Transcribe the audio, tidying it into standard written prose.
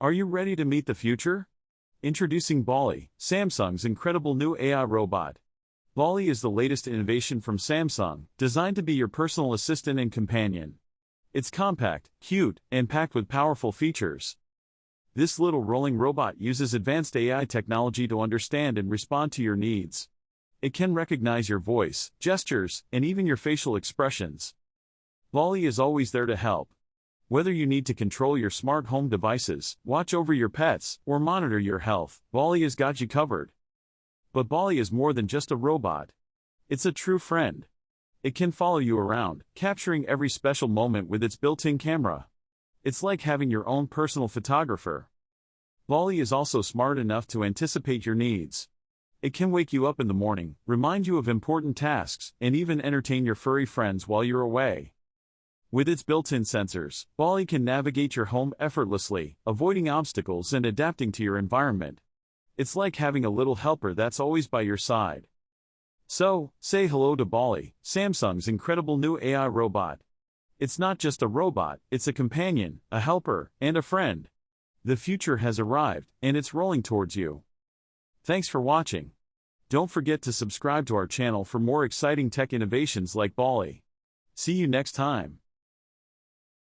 Are you ready to meet the future? Introducing Ballie, Samsung's incredible new AI robot. Ballie is the latest innovation from Samsung, designed to be your personal assistant and companion. It's compact, cute, and packed with powerful features. This little rolling robot uses advanced AI technology to understand and respond to your needs. It can recognize your voice, gestures, and even your facial expressions. Ballie is always there to help. Whether you need to control your smart home devices, watch over your pets, or monitor your health, Ballie has got you covered. But Ballie is more than just a robot. It's a true friend. It can follow you around, capturing every special moment with its built-in camera. It's like having your own personal photographer. Ballie is also smart enough to anticipate your needs. It can wake you up in the morning, remind you of important tasks, and even entertain your furry friends while you're away. With its built-in sensors, Ballie can navigate your home effortlessly, avoiding obstacles and adapting to your environment. It's like having a little helper that's always by your side. So, say hello to Ballie, Samsung's incredible new AI robot. It's not just a robot, it's a companion, a helper, and a friend. The future has arrived, and it's rolling towards you. Thanks for watching. Don't forget to subscribe to our channel for more exciting tech innovations like Ballie. See you next time.